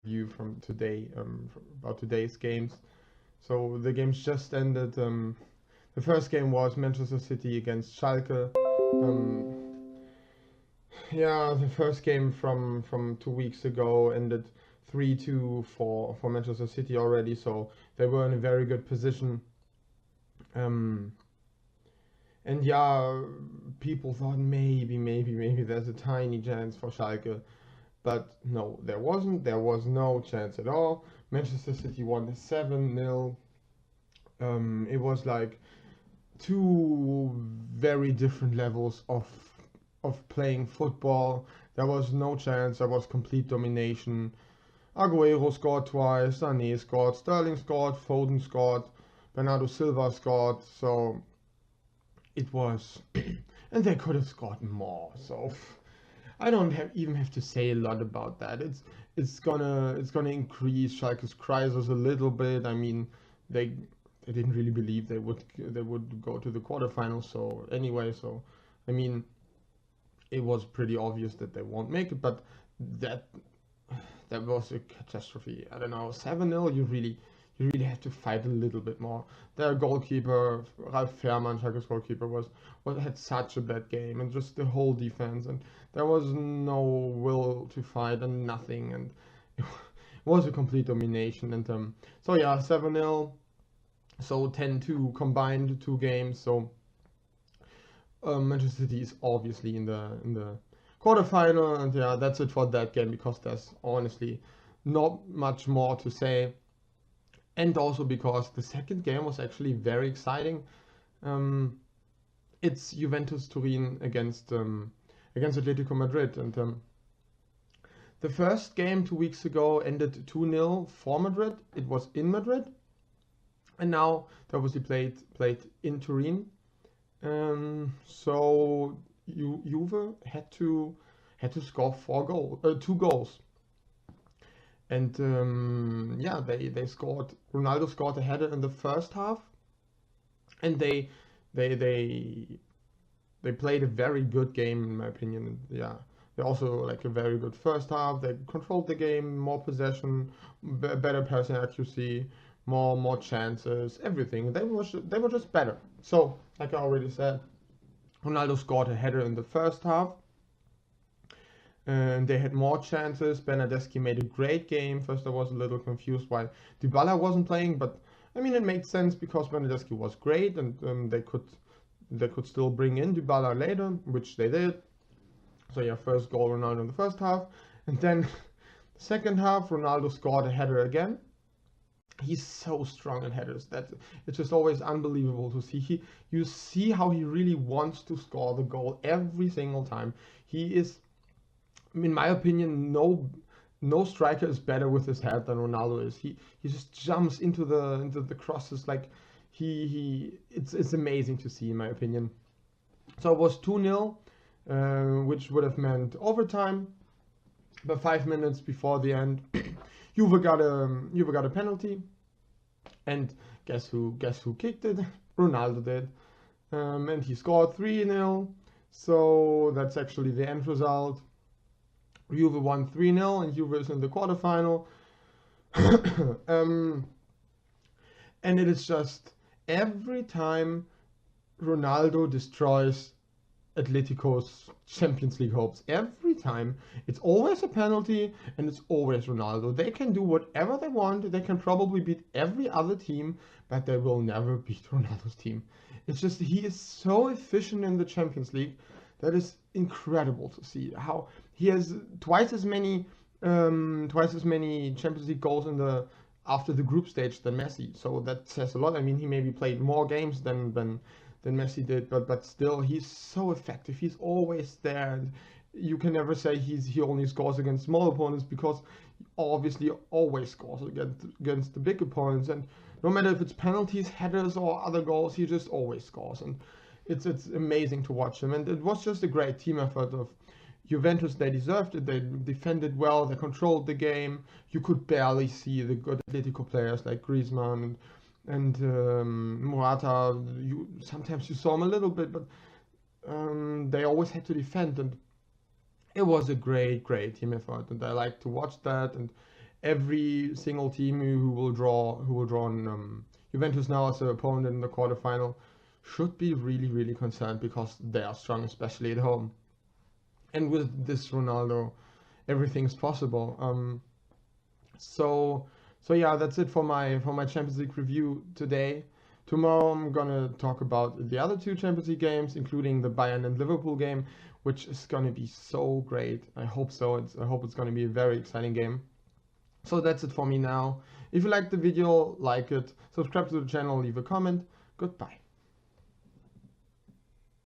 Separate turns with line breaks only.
review from today, about today's games. So the games just ended. The first game was Manchester City against Schalke. Um, yeah, the first game from 2 weeks ago ended 3-2 for Manchester City already. So they were in a very good position. Um, and yeah, people thought maybe there's a tiny chance for Schalke. But no, there wasn't. There was no chance at all. Manchester City won 7-0. It was like two very different levels of playing football. There was no chance. There was complete domination. Aguero scored twice. Sané scored. Sterling scored. Foden scored. Bernardo Silva scored. So it was, and they could have scored more. So I don't even have to say a lot about that. It's gonna increase Schalke's crisis a little bit. I mean, they they didn't really believe they would go to the quarterfinals. So anyway, so I mean, it was pretty obvious that they won't make it. But that that was a catastrophe. I don't know, 7-0. You really have to fight a little bit more. Their goalkeeper, Ralf Fährmann, Schalke's goalkeeper, had such a bad game, and just the whole defense, and there was no will to fight and nothing, and it was a complete domination. And so yeah, 7-0. So 10-2 combined two games. So Manchester City is obviously in the quarterfinal, and yeah, that's it for that game because there's honestly not much more to say, and also because the second game was actually very exciting. Um, it's Juventus Turin against Atletico Madrid, and the first game 2 weeks ago ended 2-0 for Madrid. It was in Madrid, and now they obviously played in Turin. So Juve had to score 2 goals, and yeah, they scored. Ronaldo scored a header in the first half, and they they they played a very good game in my opinion. Yeah, they also like a very good first half. They controlled the game, more possession, better passing accuracy, more chances, everything. They were just better. So like I already said, Ronaldo scored a header in the first half, and they had more chances. Bernardeschi made a great game. First, I was a little confused why Dybala wasn't playing, but I mean it made sense because Bernardeschi was great, and they could still bring in Dybala later, which they did. So yeah, first goal Ronaldo in the first half, and then the second half Ronaldo scored a header again. He's so strong in headers that it's just always unbelievable to see. You see how he really wants to score the goal every single time. He is, in my opinion, no striker is better with his head than Ronaldo is. He just jumps into the crosses like it's amazing to see in my opinion. So it was 2-0, which would have meant overtime. But 5 minutes before the end, Juve got a penalty, and guess who kicked it? Ronaldo did, and he scored 3-0. So that's actually the end result. Juve won 3-0, and Juve is in the quarterfinal. um, and it is just every time Ronaldo destroys Atletico's Champions League hopes, every time it's always a penalty, and it's always Ronaldo. They can do whatever they want. They can probably beat every other team, but they will never beat Ronaldo's team. It's just he is so efficient in the Champions League. That is incredible to see how he has twice as many Champions League goals after the group stage than Messi. So that says a lot. I mean, he maybe played more games than Messi did, but still he's so effective. He's always there, and you can never say he only scores against small opponents because he obviously always scores against the big opponents. And no matter if it's penalties, headers, or other goals, he just always scores. And it's amazing to watch him. And it was just a great team effort of Juventus. They deserved it. They defended well. They controlled the game. You could barely see the good Atletico players like Griezmann and Morata. Sometimes you saw him a little bit, but they always had to defend, and it was a great team effort, and I like to watch that. And every single team who will draw Juventus now as their opponent in the quarterfinal should be really concerned, because they are strong, especially at home. And with this Ronaldo, everything's possible. So yeah, that's it for my Champions League review today. Tomorrow I'm gonna talk about the other two Champions League games, including the Bayern and Liverpool game, which is gonna be so great. I hope so. I hope it's gonna be a very exciting game. So that's it for me now. If you liked the video, like it, subscribe to the channel, leave a comment. Goodbye.